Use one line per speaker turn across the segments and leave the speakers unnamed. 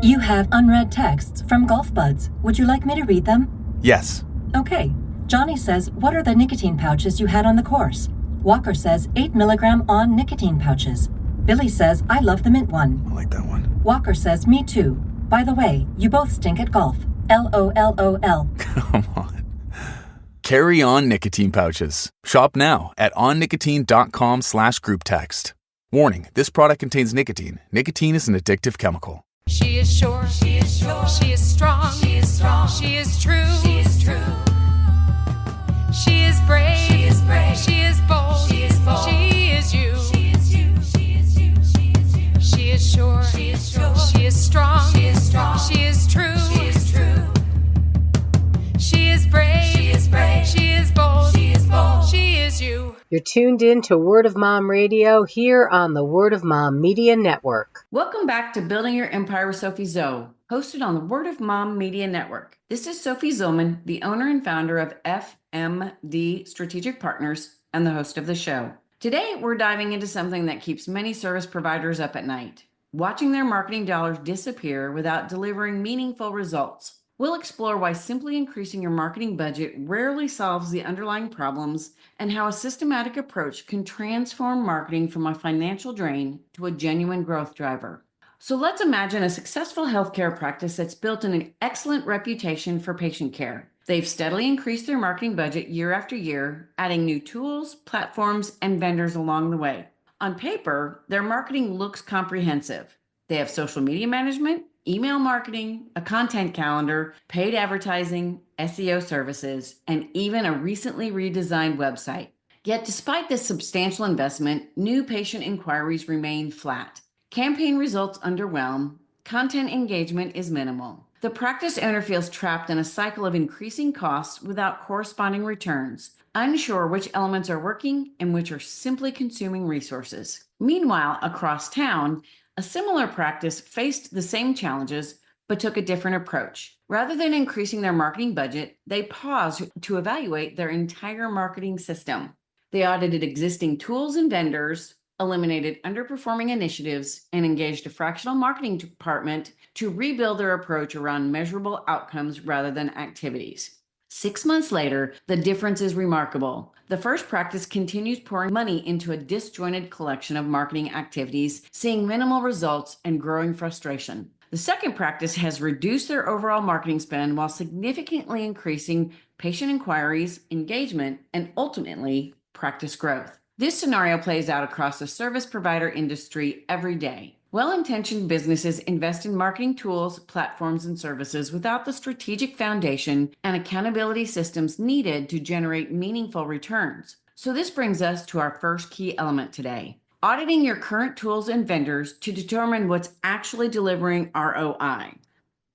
You have unread texts from Golf Buds. Would you like me to read them?
Yes.
Okay. Johnny says, what are the nicotine pouches you had on the course? Walker says, 8 milligram on nicotine pouches. Billy says, I love the mint one.
I like that one.
Walker says, me too. By the way, you both stink at golf. LOLOL.
Come on. Carry on nicotine pouches. Shop now at onnicotine.com/group text. Warning, this product contains nicotine. Nicotine is an addictive chemical.
She is sure, she is sure, she is strong, she is strong, she is true, she is true. She is brave, she is brave, she is bold, she is bold, she is you, she is you, she is you, she is you. She is sure, she is sure, she is strong, she is strong, she is true, she is true. She is brave, she is brave, she is bold, she is bold, she is you.
You're tuned in to Word of Mom Radio here on the Word of Mom Media Network.
Welcome back to Building Your Empire with SophieZo, hosted on the Word of Mom Media Network. This is Sophie Zillman, the owner and founder of FMD Strategic Partners and the host of the show. Today, we're diving into something that keeps many service providers up at night, watching their marketing dollars disappear without delivering meaningful results. We'll explore why simply increasing your marketing budget rarely solves the underlying problems and how a systematic approach can transform marketing from a financial drain to a genuine growth driver. So let's imagine a successful healthcare practice that's built an excellent reputation for patient care. They've steadily increased their marketing budget year after year, adding new tools, platforms, and vendors along the way. On paper, their marketing looks comprehensive. They have social media management, email marketing, a content calendar, paid advertising, SEO services, and even a recently redesigned website. Yet despite this substantial investment, new patient inquiries remain flat. Campaign results underwhelm. Content engagement is minimal. The practice owner feels trapped in a cycle of increasing costs without corresponding returns, unsure which elements are working and which are simply consuming resources. Meanwhile, across town, a similar practice faced the same challenges, but took a different approach. Rather than increasing their marketing budget, they paused to evaluate their entire marketing system. They audited existing tools and vendors, eliminated underperforming initiatives, and engaged a fractional marketing department to rebuild their approach around measurable outcomes rather than activities. 6 months later, the difference is remarkable. The first practice continues pouring money into a disjointed collection of marketing activities, seeing minimal results and growing frustration. The second practice has reduced their overall marketing spend while significantly increasing patient inquiries, engagement, and ultimately practice growth. This scenario plays out across the service provider industry every day. Well-intentioned businesses invest in marketing tools, platforms, and services without the strategic foundation and accountability systems needed to generate meaningful returns. So this brings us to our first key element today: auditing your current tools and vendors to determine what's actually delivering ROI.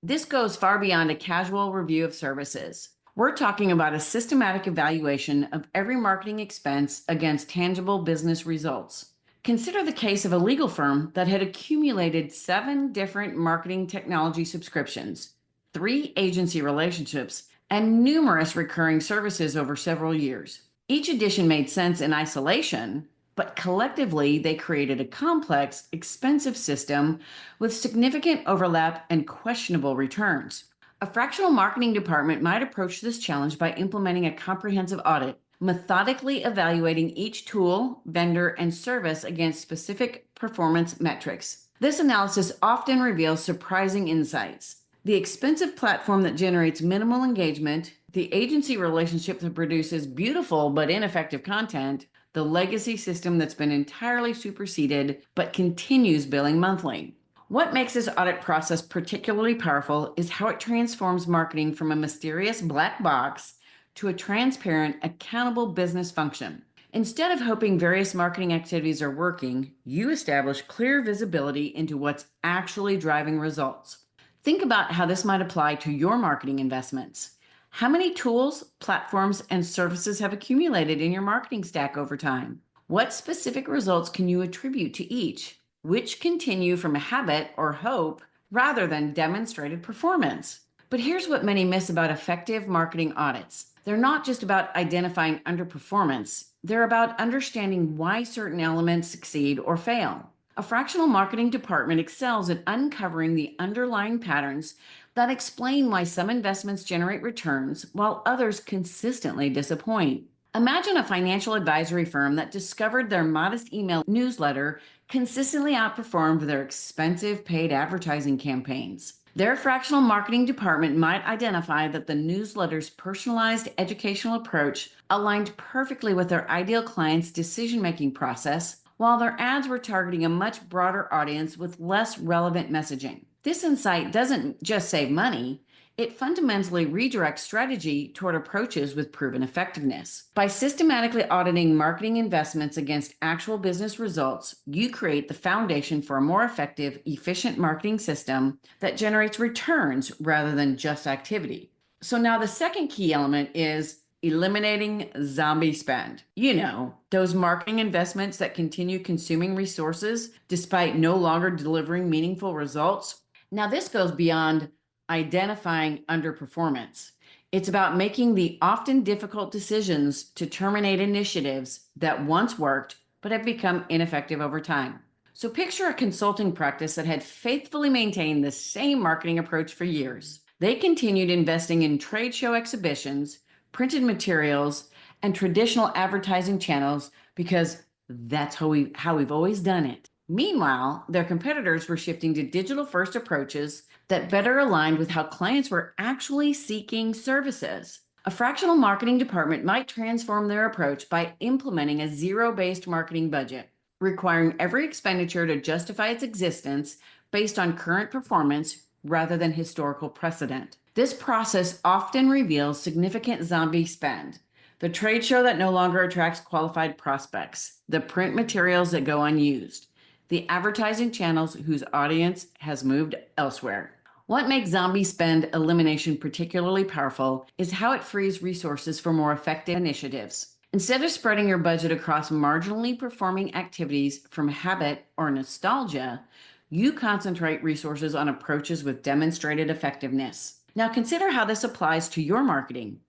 This goes far beyond a casual review of services. We're talking about a systematic evaluation of every marketing expense against tangible business results. Consider the case of a legal firm that had accumulated 7 different marketing technology subscriptions, 3 agency relationships, and numerous recurring services over several years. Each addition made sense in isolation, but collectively they created a complex, expensive system with significant overlap and questionable returns. A fractional marketing department might approach this challenge by implementing a comprehensive audit, methodically evaluating each tool, vendor, and service against specific performance metrics. This analysis often reveals surprising insights. The expensive platform that generates minimal engagement, the agency relationship that produces beautiful but ineffective content, the legacy system that's been entirely superseded but continues billing monthly. What makes this audit process particularly powerful is how it transforms marketing from a mysterious black box to a transparent, accountable business function. Instead of hoping various marketing activities are working, you establish clear visibility into what's actually driving results. Think about how this might apply to your marketing investments. How many tools, platforms, and services have accumulated in your marketing stack over time? What specific results can you attribute to each? Which continue from a habit or hope rather than demonstrated performance? But here's what many miss about effective marketing audits. They're not just about identifying underperformance. They're about understanding why certain elements succeed or fail. A fractional marketing department excels at uncovering the underlying patterns that explain why some investments generate returns while others consistently disappoint. Imagine a financial advisory firm that discovered their modest email newsletter consistently outperformed their expensive paid advertising campaigns. Their fractional marketing department might identify that the newsletter's personalized educational approach aligned perfectly with their ideal client's decision-making process, while their ads were targeting a much broader audience with less relevant messaging. This insight doesn't just save money, it fundamentally redirects strategy toward approaches with proven effectiveness. By systematically auditing marketing investments against actual business results, you create the foundation for a more effective, efficient marketing system that generates returns rather than just activity. So now the second key element is eliminating zombie spend. You know, those marketing investments that continue consuming resources despite no longer delivering meaningful results. Now, this goes beyond identifying underperformance. It's about making the often difficult decisions to terminate initiatives that once worked but have become ineffective over time. So picture a consulting practice that had faithfully maintained the same marketing approach for years. They continued investing in trade show exhibitions, printed materials, and traditional advertising channels because that's how we've always done it. Meanwhile, their competitors were shifting to digital-first approaches that better aligned with how clients were actually seeking services. A fractional marketing department might transform their approach by implementing a zero-based marketing budget, requiring every expenditure to justify its existence based on current performance rather than historical precedent. This process often reveals significant zombie spend. The trade show that no longer attracts qualified prospects, the print materials that go unused, the advertising channels whose audience has moved elsewhere. What makes zombie spend elimination particularly powerful is how it frees resources for more effective initiatives. Instead of spreading your budget across marginally performing activities from habit or nostalgia, you concentrate resources on approaches with demonstrated effectiveness. Now consider how this applies to your marketing.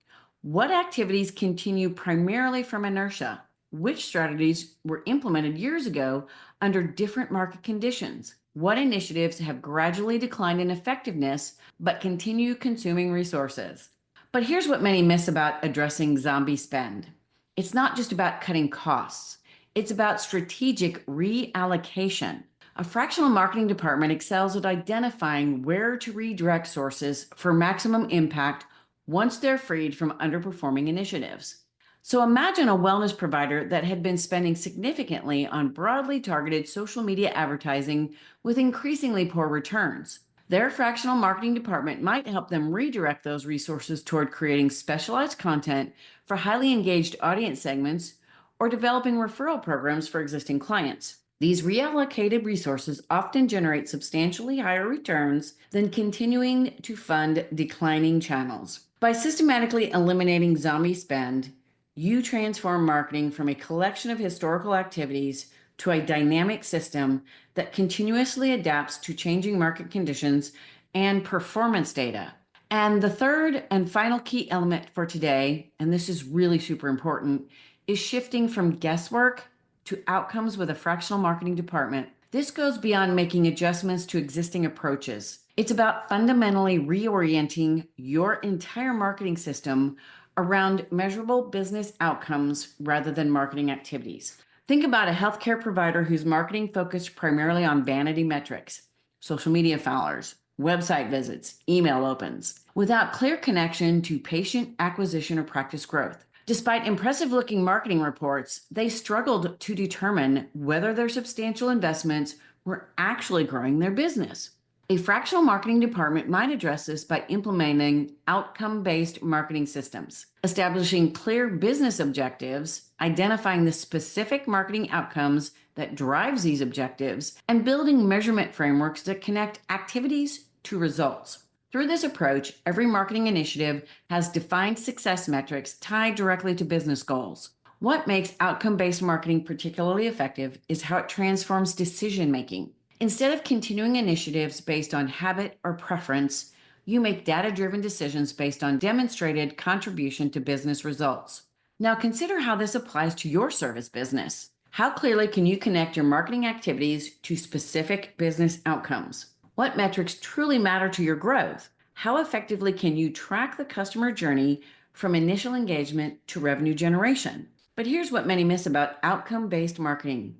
What activities continue primarily from inertia? Which strategies were implemented years ago under different market conditions? What initiatives have gradually declined in effectiveness but continue consuming resources? But here's what many miss about addressing zombie spend. It's not just about cutting costs. It's about strategic reallocation. A fractional marketing department excels at identifying where to redirect sources for maximum impact once they're freed from underperforming initiatives. So imagine a wellness provider that had been spending significantly on broadly targeted social media advertising with increasingly poor returns. Their fractional marketing department might help them redirect those resources toward creating specialized content for highly engaged audience segments or developing referral programs for existing clients. These reallocated resources often generate substantially higher returns than continuing to fund declining channels. By systematically eliminating zombie spend, you transform marketing from a collection of historical activities to a dynamic system that continuously adapts to changing market conditions and performance data. And the third and final key element for today, and this is really super important, is shifting from guesswork to outcomes with a fractional marketing department. This goes beyond making adjustments to existing approaches. It's about fundamentally reorienting your entire marketing system around measurable business outcomes rather than marketing activities. Think about a healthcare provider whose marketing focused primarily on vanity metrics, social media followers, website visits, email opens, without clear connection to patient acquisition or practice growth. Despite impressive-looking marketing reports, they struggled to determine whether their substantial investments were actually growing their business. A fractional marketing department might address this by implementing outcome-based marketing systems, establishing clear business objectives, identifying the specific marketing outcomes that drives these objectives, and building measurement frameworks that connect activities to results. Through this approach, every marketing initiative has defined success metrics tied directly to business goals. What makes outcome-based marketing particularly effective is how it transforms decision-making. Instead of continuing initiatives based on habit or preference, you make data-driven decisions based on demonstrated contribution to business results. Now consider how this applies to your service business. How clearly can you connect your marketing activities to specific business outcomes? What metrics truly matter to your growth? How effectively can you track the customer journey from initial engagement to revenue generation? But here's what many miss about outcome-based marketing.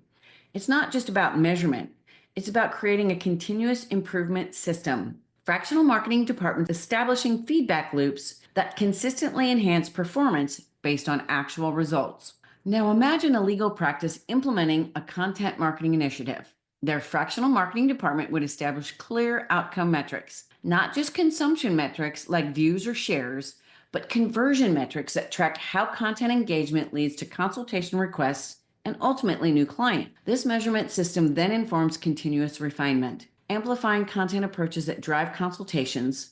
It's not just about measurement. It's about creating a continuous improvement system. Fractional marketing departments establishing feedback loops that consistently enhance performance based on actual results. Now imagine a legal practice implementing a content marketing initiative. Their fractional marketing department would establish clear outcome metrics, not just consumption metrics like views or shares, but conversion metrics that track how content engagement leads to consultation requests and ultimately new client. This measurement system then informs continuous refinement, amplifying content approaches that drive consultations,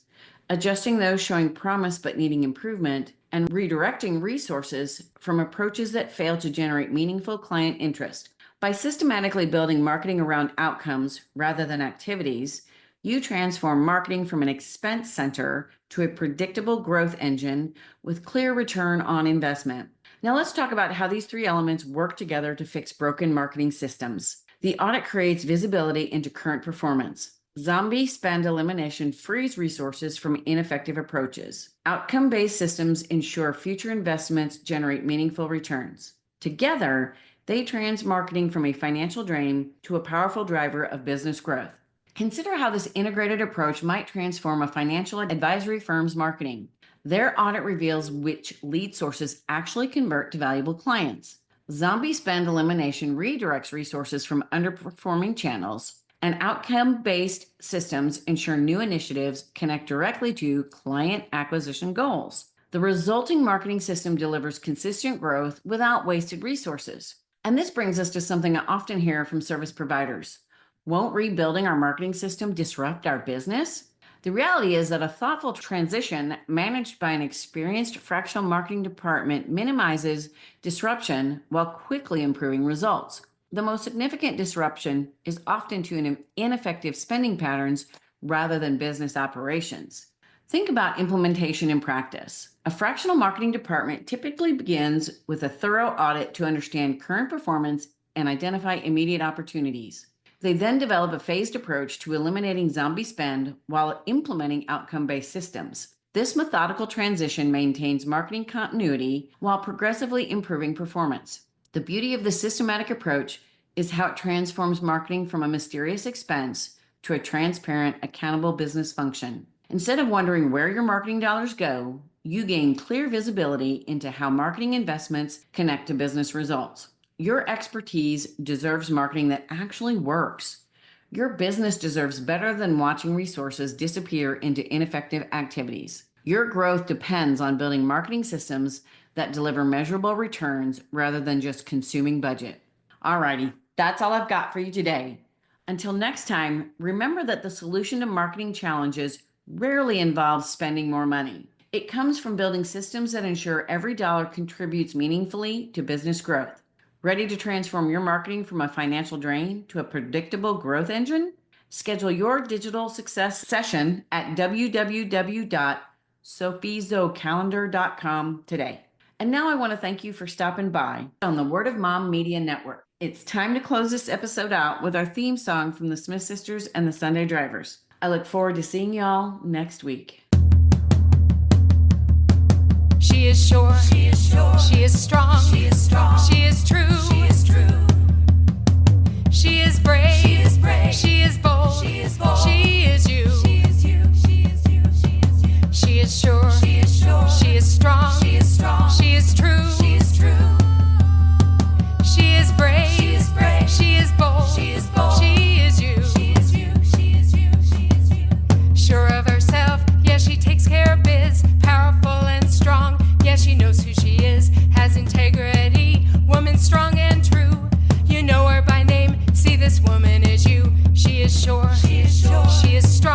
adjusting those showing promise but needing improvement, and redirecting resources from approaches that fail to generate meaningful client interest. By systematically building marketing around outcomes rather than activities, you transform marketing from an expense center to a predictable growth engine with clear return on investment. Now let's talk about how these three elements work together to fix broken marketing systems. The audit creates visibility into current performance. Zombie spend elimination frees resources from ineffective approaches. Outcome-based systems ensure future investments generate meaningful returns. Together, they transform marketing from a financial drain to a powerful driver of business growth. Consider how this integrated approach might transform a financial advisory firm's marketing. Their audit reveals which lead sources actually convert to valuable clients. Zombie spend elimination redirects resources from underperforming channels, and outcome-based systems ensure new initiatives connect directly to client acquisition goals. The resulting marketing system delivers consistent growth without wasted resources. And this brings us to something I often hear from service providers. Won't rebuilding our marketing system disrupt our business? The reality is that a thoughtful transition managed by an experienced fractional marketing department minimizes disruption while quickly improving results. The most significant disruption is often to ineffective spending patterns rather than business operations. Think about implementation in practice. A fractional marketing department typically begins with a thorough audit to understand current performance and identify immediate opportunities. They then develop a phased approach to eliminating zombie spend while implementing outcome-based systems. This methodical transition maintains marketing continuity while progressively improving performance. The beauty of the systematic approach is how it transforms marketing from a mysterious expense to a transparent, accountable business function. Instead of wondering where your marketing dollars go, you gain clear visibility into how marketing investments connect to business results. Your expertise deserves marketing that actually works. Your business deserves better than watching resources disappear into ineffective activities. Your growth depends on building marketing systems that deliver measurable returns rather than just consuming budget. Alrighty, that's all I've got for you today. Until next time, remember that the solution to marketing challenges rarely involves spending more money. It comes from building systems that ensure every dollar contributes meaningfully to business growth. Ready to transform your marketing from a financial drain to a predictable growth engine? Schedule your digital success session at www.sophiezocalendar.com today. And now I want to thank you for stopping by on the Word of Mom Media Network. It's time to close this episode out with our theme song from the Smith Sisters and the Sunday Drivers. I look forward to seeing y'all next week.
She is sure. She is sure. She is strong. She is strong. She is true. She is true. She is brave. She is brave. She is bold. She is bold. She is you. She is you. She is you. She is you. She is sure. She is sure. She is strong. She is strong. She is true. She is true. She is brave. She is brave. She is bold. She is bold. She is you. She is you. She is you. She is you. Sure of herself, yeah, she takes care of biz. Powerful and strong, yeah, she knows who she is. Has integrity, woman strong and true. You know her by name, see this woman is you. She is sure, she is sure, she is strong.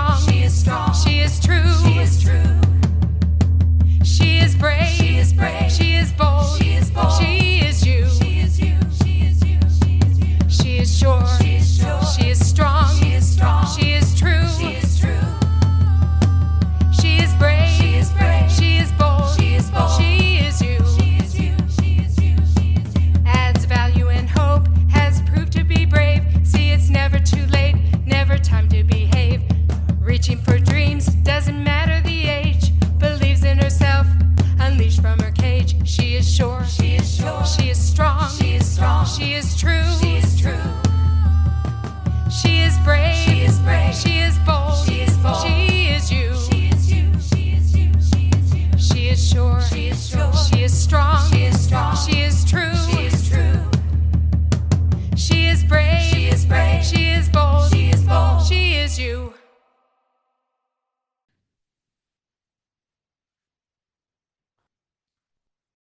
dreams, doesn't matter the age. Believes in herself, unleashed from her cage. She is sure, she is sure. She is strong, she is strong. She is true, she is true. She is brave, she is brave. She is bold, she is bold. She is you, she is you. She is you, she is you. She is sure, she is sure. She is strong.